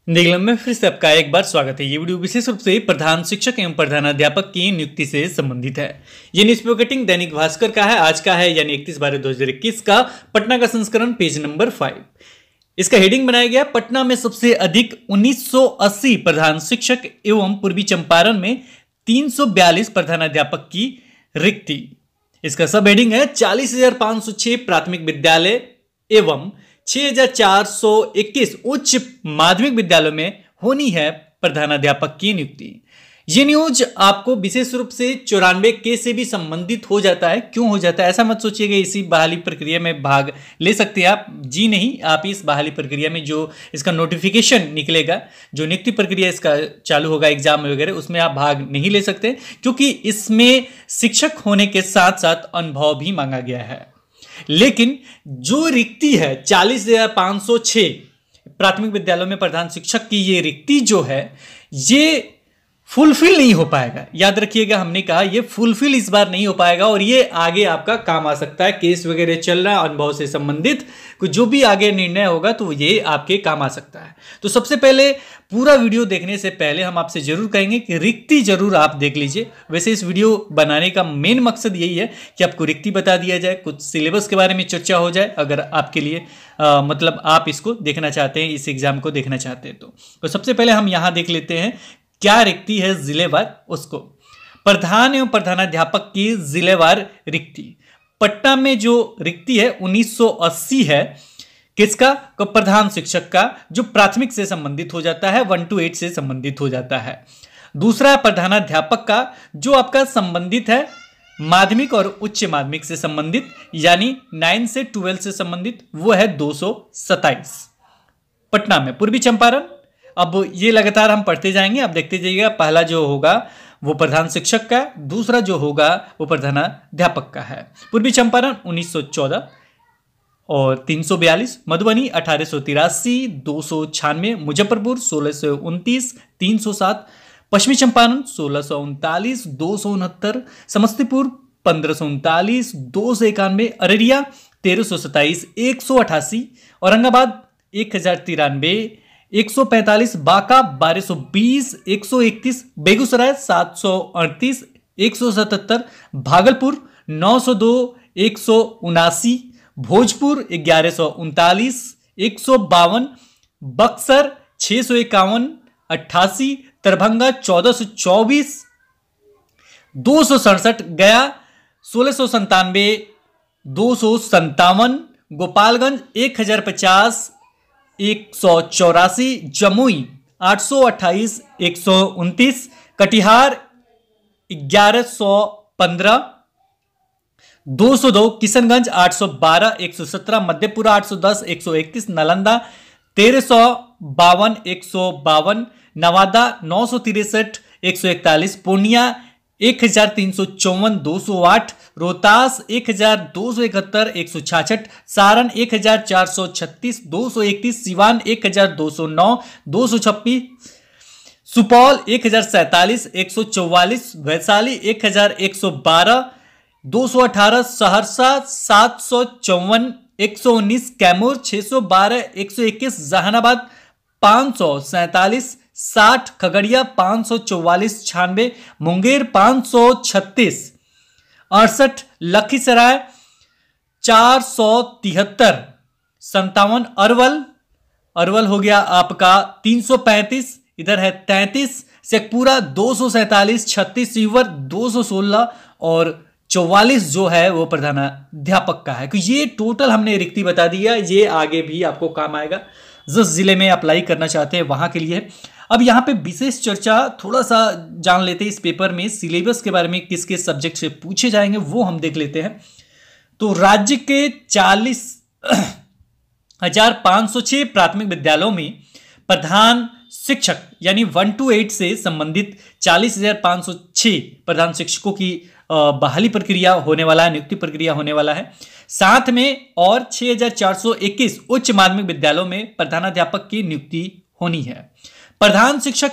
निगलम में फिर से आपका एक बार स्वागत है। ये वीडियो विशेष रूप से प्रधान शिक्षक एवं प्रधानाध्यापक की नियुक्ति से संबंधित है। ये न्यूज़पेपर कटिंग दैनिक भास्कर का है, आज का है यानी 31/12/2021 का, पटना का संस्करण, पेज नंबर 5। इसका हेडिंग बनाया गया, पटना में सबसे अधिक 1980 प्रधान शिक्षक एवं पूर्वी चंपारण में 342 प्रधानाध्यापक की रिक्ति। इसका सब हेडिंग है 40,506 प्राथमिक विद्यालय एवं 6,421 उच्च माध्यमिक विद्यालयों में होनी है प्रधानाध्यापक की नियुक्ति। ये न्यूज आपको विशेष रूप से 94 के से भी संबंधित हो जाता है। क्यों हो जाता है ऐसा मत सोचिएगा, इसी बहाली प्रक्रिया में भाग ले सकते हैं आप। जी नहीं, आप इस बहाली प्रक्रिया में जो इसका नोटिफिकेशन निकलेगा, जो नियुक्ति प्रक्रिया इसका चालू होगा एग्जाम वगैरह, उसमें आप भाग नहीं ले सकते, क्योंकि इसमें शिक्षक होने के साथ साथ अनुभव भी मांगा गया है। लेकिन जो रिक्ति है 40,506 प्राथमिक विद्यालयों में प्रधान शिक्षक की, ये रिक्ति जो है ये फुलफिल नहीं हो पाएगा। याद रखिएगा, हमने कहा ये फुलफिल इस बार नहीं हो पाएगा और ये आगे आपका काम आ सकता है। केस वगैरह चल रहा है, अनुभव से संबंधित कुछ जो भी आगे निर्णय होगा तो ये आपके काम आ सकता है। तो सबसे पहले पूरा वीडियो देखने से पहले हम आपसे जरूर कहेंगे कि रिक्ति जरूर आप देख लीजिए। वैसे इस वीडियो बनाने का मेन मकसद यही है कि आपको रिक्ति बता दिया जाए, कुछ सिलेबस के बारे में चर्चा हो जाए, अगर आपके लिए मतलब आप इसको देखना चाहते हैं, इस एग्जाम को देखना चाहते हैं तो सबसे पहले हम यहां देख लेते हैं क्या रिक्ति है जिलेवार। उसको प्रधान एवं प्रधानाध्यापक की जिलेवार रिक्ति पटना में जो रिक्ति है 1980 है। किसका? प्रधान शिक्षक का, जो प्राथमिक से संबंधित हो जाता है, 1 to 8 से संबंधित हो जाता है। दूसरा प्रधानाध्यापक का, जो आपका संबंधित है माध्यमिक और उच्च माध्यमिक से संबंधित, यानी 9 से 12 से संबंधित, वो है 227 पटना में। पूर्वी चंपारण, अब ये लगातार हम पढ़ते जाएंगे, आप देखते जाइएगा। पहला जो होगा वो प्रधान शिक्षक का, दूसरा जो होगा वो प्रधानाध्यापक का है। पूर्वी चंपारण 1914 और 342, मधुबनी 1883, 296, मुजफ्फरपुर 1629, 307, पश्चिमी चंपारण 1639, 269, समस्तीपुर 1539, 291, अररिया 1327, 188, औरंगाबाद 1093, 145, बांका 1220, 131, बेगूसराय 738, 177, भागलपुर 902, 179, भोजपुर 1139, 152, बक्सर 651, 88, दरभंगा 1424, 267, गया 1697, 257, गोपालगंज 1050, 184, जमुई 828, 129, कटिहार 1115, 202, किशनगंज 812, 117, मधेपुरा 810, 131, नालंदा 1352, 152, नवादा 963, 141, पूर्णिया 1354, 208, रोहतास 1271, 166, सारण 1436, 231, सिवान 1209, 226, सुपौल 1047, 144, वैशाली 1112, 218, सहरसा 754, 119, कैमूर 612, 121, जहानाबाद 547, 60, खगड़िया 544, 96, मुंगेर 536, 68, लखीसराय 473, 57, अरवल हो गया आपका 335, इधर है 33, शेखपुरा 247, 36, सीवर 216 और 44 जो है वो प्रधानाध्यापक का है। तो ये टोटल हमने रिक्ति बता दिया, ये आगे भी आपको काम आएगा जिस जिले में अप्लाई करना चाहते हैं वहां के लिए। अब यहाँ पे विशेष चर्चा थोड़ा सा जान लेते हैं इस पेपर में सिलेबस के बारे में, किस किस सब्जेक्ट से पूछे जाएंगे वो हम देख लेते हैं। तो राज्य के 40,506 प्राथमिक विद्यालयों में प्रधान शिक्षक यानी 1 to 8 से संबंधित 40,506 प्रधान शिक्षकों की बहाली प्रक्रिया होने वाला है, नियुक्ति प्रक्रिया होने वाला है। साथ में और 6,421 उच्च माध्यमिक विद्यालयों में प्रधानाध्यापक की नियुक्ति होनी है। प्रधान शिक्षक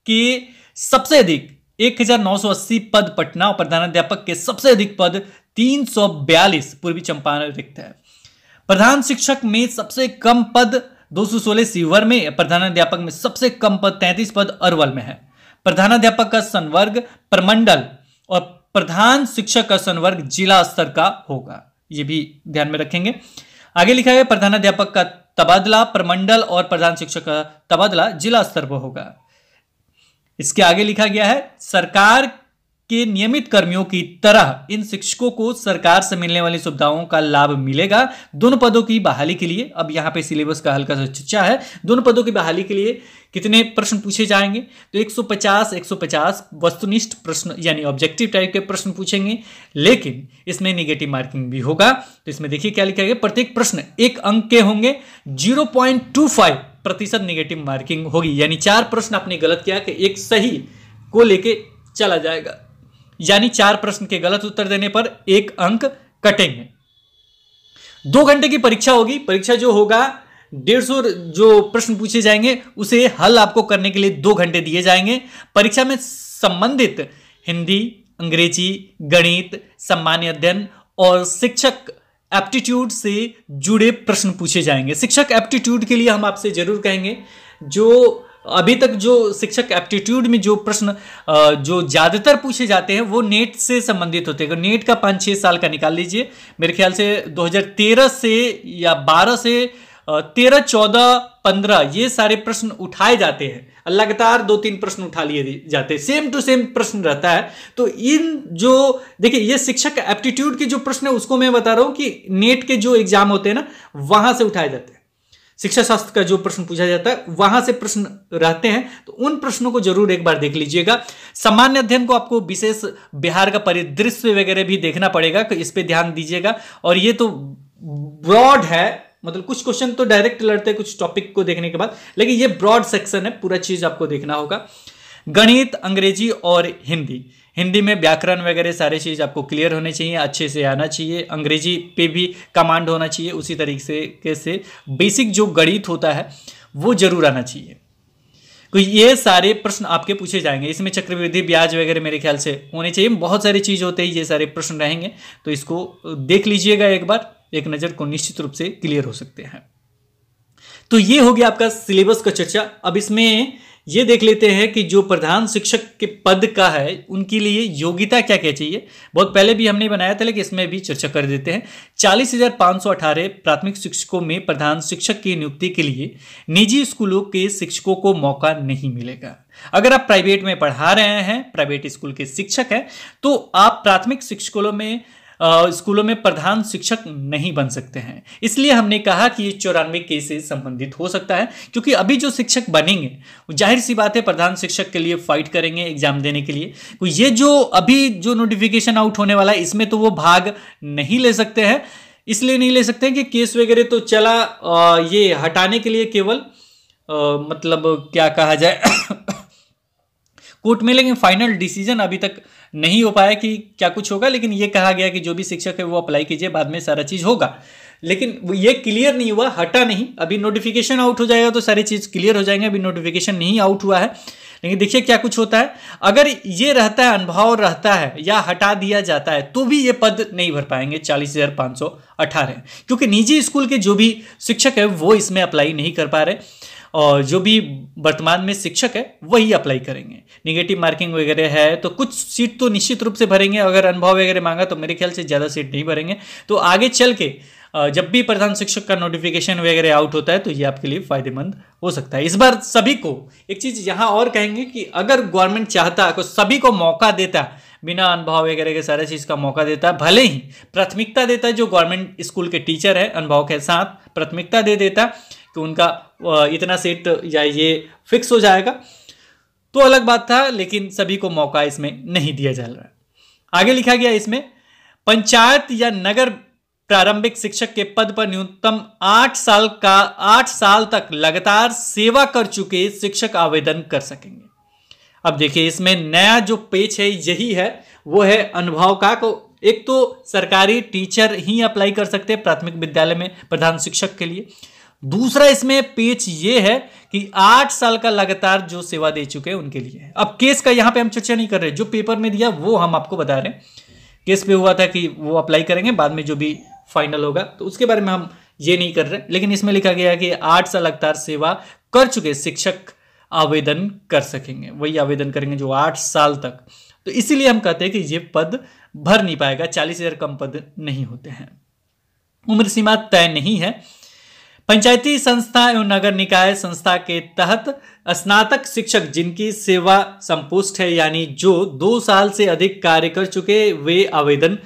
के सबसे अधिक 1,980 पद पटना और प्रधानाध्यापक के सबसे अधिक पद 342 पूर्वी चंपारण रिक्त है। प्रधान शिक्षक में सबसे कम पद 216 सीवर में, प्रधानाध्यापक में सबसे कम पद 33 पद अरवल में है। प्रधानाध्यापक का संवर्ग प्रमंडल और प्रधान शिक्षक का संवर्ग जिला स्तर का होगा, ये भी ध्यान में रखेंगे। आगे लिखा है प्रधानाध्यापक का तबादला प्रमंडल और प्रधान शिक्षक का तबादला जिला स्तर पर होगा। इसके आगे लिखा गया है सरकार के नियमित कर्मियों की तरह इन शिक्षकों को सरकार से मिलने वाली सुविधाओं का लाभ मिलेगा। दोनों पदों की बहाली के लिए, अब यहां पे सिलेबस का हल्का सा चर्चा है, दोनों पदों की बहाली के लिए कितने प्रश्न पूछे जाएंगे, तो 150 वस्तुनिष्ठ प्रश्न यानी ऑब्जेक्टिव टाइप के प्रश्न पूछेंगे, लेकिन इसमें नेगेटिव मार्किंग भी होगा। तो इसमें देखिए क्या लिखा गया, प्रत्येक प्रश्न 1 अंक के होंगे, 0.25% नेगेटिव मार्किंग होगी, यानी 4 प्रश्न आपने गलत किया कि एक सही को लेके चला जाएगा, यानी 4 प्रश्न के गलत उत्तर देने पर 1 अंक कटेंगे। 2 घंटे की परीक्षा होगी। परीक्षा जो होगा 150 जो प्रश्न पूछे जाएंगे उसे हल आपको करने के लिए 2 घंटे दिए जाएंगे। परीक्षा में संबंधित हिंदी, अंग्रेजी, गणित, सामान्य अध्ययन और शिक्षक एप्टीट्यूड से जुड़े प्रश्न पूछे जाएंगे। शिक्षक एप्टीट्यूड के लिए हम आपसे जरूर कहेंगे, जो अभी तक जो शिक्षक एप्टीट्यूड में जो प्रश्न जो ज्यादातर पूछे जाते हैं वो नेट से संबंधित होते हैं। नेट का 5-6 साल का निकाल लीजिए, मेरे ख्याल से 2013 से या 12 से 13, 14, 15 ये सारे प्रश्न उठाए जाते हैं, लगातार 2-3 प्रश्न उठा लिए जाते हैं, सेम टू सेम प्रश्न रहता है। तो इन जो देखिए ये शिक्षक एप्टीट्यूड के जो प्रश्न है उसको मैं बता रहा हूं कि नेट के जो एग्जाम होते हैं ना वहां से उठाए जाते हैं। शिक्षा शास्त्र का जो प्रश्न पूछा जाता है वहां से प्रश्न रहते हैं, तो उन प्रश्नों को जरूर एक बार देख लीजिएगा। सामान्य अध्ययन को आपको विशेष बिहार का परिदृश्य वगैरह भी देखना पड़ेगा, तो इस पे ध्यान दीजिएगा। और ये तो ब्रॉड है, मतलब कुछ क्वेश्चन तो डायरेक्ट लड़ते हैं कुछ टॉपिक को देखने के बाद, लेकिन ये ब्रॉड सेक्शन है, पूरा चीज आपको देखना होगा। गणित, अंग्रेजी और हिंदी में व्याकरण वगैरह सारे चीज़ आपको क्लियर होने चाहिए, अच्छे से आना चाहिए। अंग्रेजी पे भी कमांड होना चाहिए, उसी तरीके से बेसिक जो गणित होता है वो जरूर आना चाहिए। तो ये सारे प्रश्न आपके पूछे जाएंगे। इसमें चक्रवृद्धि ब्याज वगैरह मेरे ख्याल से होने चाहिए, बहुत सारी चीज़ होते हैं, ये सारे प्रश्न रहेंगे, तो इसको देख लीजिएगा एक बार, एक नज़र को निश्चित रूप से क्लियर हो सकते हैं। तो ये हो गया आपका सिलेबस का चर्चा। अब इसमें ये देख लेते हैं कि जो प्रधान शिक्षक के पद का है उनके लिए योग्यता क्या क्या चाहिए। बहुत पहले भी हमने बनाया था, लेकिन इसमें भी चर्चा कर देते हैं। 40,518 प्राथमिक शिक्षकों में प्रधान शिक्षक की नियुक्ति के लिए निजी स्कूलों के शिक्षकों को मौका नहीं मिलेगा। अगर आप प्राइवेट में पढ़ा रहे हैं, प्राइवेट स्कूल के शिक्षक हैं, तो आप प्राथमिक स्कूलों में प्रधान शिक्षक नहीं बन सकते हैं। इसलिए हमने कहा कि ये 94 के से संबंधित हो सकता है, क्योंकि अभी जो शिक्षक बनेंगे जाहिर सी बात है प्रधान शिक्षक के लिए फाइट करेंगे एग्जाम देने के लिए। तो ये जो अभी जो नोटिफिकेशन आउट होने वाला है इसमें तो वो भाग नहीं ले सकते हैं। इसलिए नहीं ले सकते हैं कि केस वगैरह तो चला, ये हटाने के लिए केवल मतलब क्या कहा जाए कोर्ट में, लेकिन फाइनल डिसीजन अभी तक नहीं हो पाया कि क्या कुछ होगा। लेकिन ये कहा गया कि जो भी शिक्षक है वो अप्लाई कीजिए, बाद में सारा चीज होगा। लेकिन ये क्लियर नहीं हुआ, हटा नहीं। अभी नोटिफिकेशन आउट हो जाएगा तो सारी चीज क्लियर हो जाएंगे। अभी नोटिफिकेशन नहीं आउट हुआ है, लेकिन देखिए क्या कुछ होता है। अगर ये रहता है, अनुभव रहता है या हटा दिया जाता है, तो भी ये पद नहीं भर पाएंगे 40,518, क्योंकि निजी स्कूल के जो भी शिक्षक है वो इसमें अप्लाई नहीं कर पा रहे, और जो भी वर्तमान में शिक्षक है वही अप्लाई करेंगे। नेगेटिव मार्किंग वगैरह है तो कुछ सीट तो निश्चित रूप से भरेंगे। अगर अनुभव वगैरह मांगा तो मेरे ख्याल से ज़्यादा सीट नहीं भरेंगे। तो आगे चल के जब भी प्रधान शिक्षक का नोटिफिकेशन वगैरह आउट होता है तो ये आपके लिए फायदेमंद हो सकता है। इस बार सभी को एक चीज़ यहाँ और कहेंगे कि अगर गवर्नमेंट चाहता तो सभी को मौका देता, बिना अनुभव वगैरह के सारे चीज़ का मौका देता, भले ही प्राथमिकता देता है जो गवर्नमेंट स्कूल के टीचर है, अनुभव के साथ प्राथमिकता दे देता कि उनका इतना सीट या ये फिक्स हो जाएगा तो अलग बात था, लेकिन सभी को मौका इसमें नहीं दिया जा रहा है। आगे लिखा गया इसमें पंचायत या नगर प्रारंभिक शिक्षक के पद पर न्यूनतम 8 साल तक लगातार सेवा कर चुके शिक्षक आवेदन कर सकेंगे। अब देखिए इसमें नया जो पेज है यही है, वो है अनुभव का। को एक तो सरकारी टीचर ही अप्लाई कर सकते हैं प्राथमिक विद्यालय में प्रधान शिक्षक के लिए। दूसरा इसमें पेज ये है कि 8 साल का लगातार जो सेवा दे चुके हैं उनके लिए। अब केस का यहां पे हम चर्चा नहीं कर रहे, जो पेपर में दिया वो हम आपको बता रहे हैं। केस पे हुआ था कि वो अप्लाई करेंगे, बाद में जो भी फाइनल होगा तो उसके बारे में हम ये नहीं कर रहे, लेकिन इसमें लिखा गया है कि 8 साल लगातार सेवा कर चुके शिक्षक आवेदन कर सकेंगे, वही आवेदन करेंगे जो 8 साल तक। तो इसीलिए हम कहते हैं कि ये पद भर नहीं पाएगा, 40,000 कम पद नहीं होते हैं। उम्र सीमा तय नहीं है। पंचायती संस्था एवं नगर निकाय संस्था के तहत स्नातक शिक्षक जिनकी सेवा संपुष्ट है, यानी जो 2 साल से अधिक कार्य कर चुके, वे आवेदन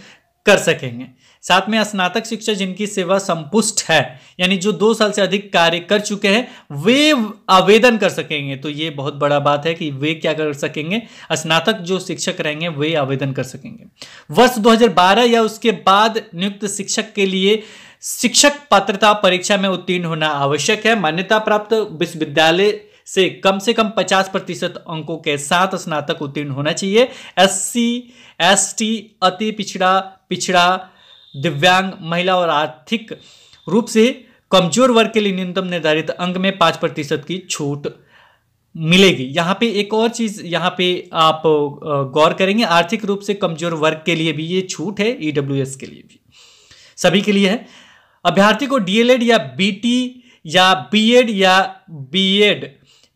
कर सकेंगे। साथ में स्नातक शिक्षक जिनकी सेवा संपुष्ट है, यानी जो 2 साल से अधिक कार्य कर चुके हैं, वे आवेदन कर सकेंगे। तो ये बहुत बड़ा बात है कि वे क्या कर सकेंगे, स्नातक जो शिक्षक रहेंगे वे आवेदन कर सकेंगे। वर्ष 2012 या उसके बाद नियुक्त शिक्षक के लिए शिक्षक पात्रता परीक्षा में उत्तीर्ण होना आवश्यक है। मान्यता प्राप्त विश्वविद्यालय से कम 50% अंकों के साथ स्नातक उत्तीर्ण होना चाहिए। SC, ST, अति पिछड़ा, दिव्यांग, महिला और आर्थिक रूप से कमजोर वर्ग के लिए न्यूनतम निर्धारित अंक में 5% की छूट मिलेगी। यहाँ पे एक और चीज यहाँ पे आप गौर करेंगे, आर्थिक रूप से कमजोर वर्ग के लिए भी ये छूट है, EWS के लिए भी, सभी के लिए है। अभ्यर्थी को DLED या BT या BEd या BEd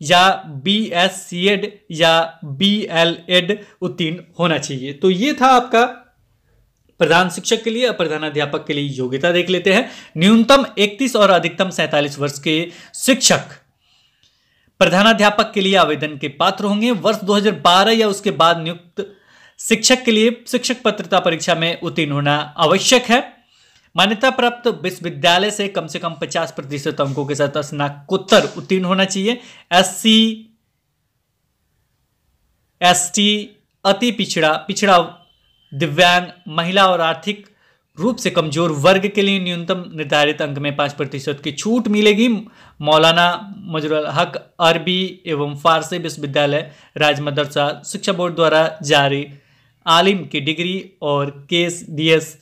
या BSCEd या BLEd उत्तीर्ण होना चाहिए। तो ये था आपका प्रधान शिक्षक के लिए, प्रधानाध्यापक के लिए योग्यता देख लेते हैं। न्यूनतम 31 और अधिकतम 47 वर्ष के शिक्षक प्रधानाध्यापक के लिए आवेदन के पात्र होंगे। वर्ष 2012 या उसके बाद नियुक्त शिक्षक के लिए शिक्षक पात्रता परीक्षा में उत्तीर्ण होना आवश्यक है। मान्यता प्राप्त विश्वविद्यालय से कम 50% अंकों के साथ स्नातकोत्तर उत्तीर्ण होना चाहिए। SC, ST, अति पिछड़ा, दिव्यांग, महिला और आर्थिक रूप से कमजोर वर्ग के लिए न्यूनतम निर्धारित अंक में 5% की छूट मिलेगी। मौलाना मजरूल हक अरबी एवं फारसी विश्वविद्यालय राज मदरसा शिक्षा बोर्ड द्वारा जारी आलिम की डिग्री और KSDS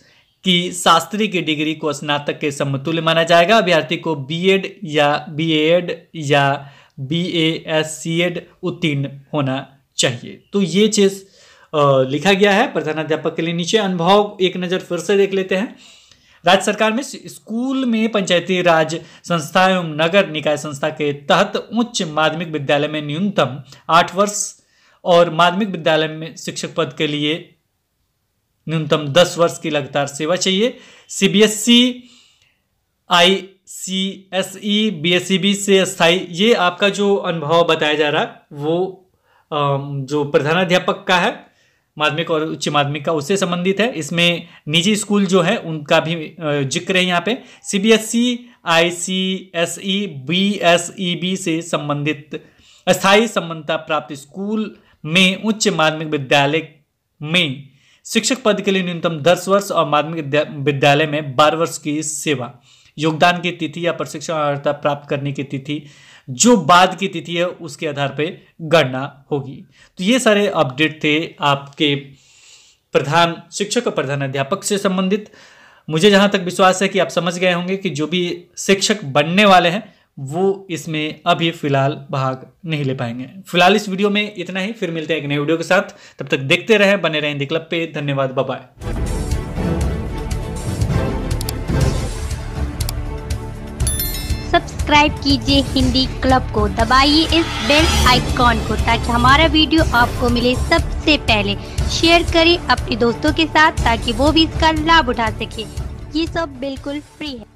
की शास्त्री की डिग्री को स्नातक के समतुल्य माना जाएगा। अभ्यर्थी को BEd या BAed या BASCEd उत्तीर्ण होना चाहिए। तो ये चीज लिखा गया है प्रधानाध्यापक के लिए। नीचे अनुभव एक नज़र फिर से देख लेते हैं। राज्य सरकार में स्कूल में पंचायती राज संस्था एवं नगर निकाय संस्था के तहत उच्च माध्यमिक विद्यालय में न्यूनतम 8 वर्ष और माध्यमिक विद्यालय में शिक्षक पद के लिए न्यूनतम 10 वर्ष की लगातार सेवा चाहिए। CBSE, ICSE, BSEB से स्थायी, ये आपका जो अनुभव बताया जा रहा है वो जो प्रधानाध्यापक का है, माध्यमिक और उच्च माध्यमिक का, उससे संबंधित है। इसमें निजी स्कूल जो है उनका भी जिक्र है यहाँ पे। CBSE, ICSE, BSEB से संबंधित अस्थायी समानता प्राप्त स्कूल में उच्च माध्यमिक विद्यालय में शिक्षक पद के लिए न्यूनतम 10 वर्ष और माध्यमिक विद्यालय में 12 वर्ष की सेवा। योगदान की तिथि या प्रशिक्षण अर्हता प्राप्त करने की तिथि जो बाद की तिथि है उसके आधार पर गणना होगी। तो ये सारे अपडेट थे आपके प्रधान शिक्षक और प्रधानाध्यापक से संबंधित। मुझे जहां तक विश्वास है कि आप समझ गए होंगे कि जो भी शिक्षक बनने वाले हैं वो इसमें अभी फिलहाल भाग नहीं ले पाएंगे। फिलहाल इस वीडियो में इतना ही, फिर मिलते हैं एक नए वीडियो के साथ। तब तक देखते रहें, बने रहें हिंदी क्लब पे। धन्यवाद, बाय बाय। सब्सक्राइब कीजिए हिंदी क्लब को, दबाइए इस बेल आइकॉन को ताकि हमारा वीडियो आपको मिले सबसे पहले। शेयर करें अपने दोस्तों के साथ ताकि वो भी इसका लाभ उठा सके। ये सब बिल्कुल फ्री है।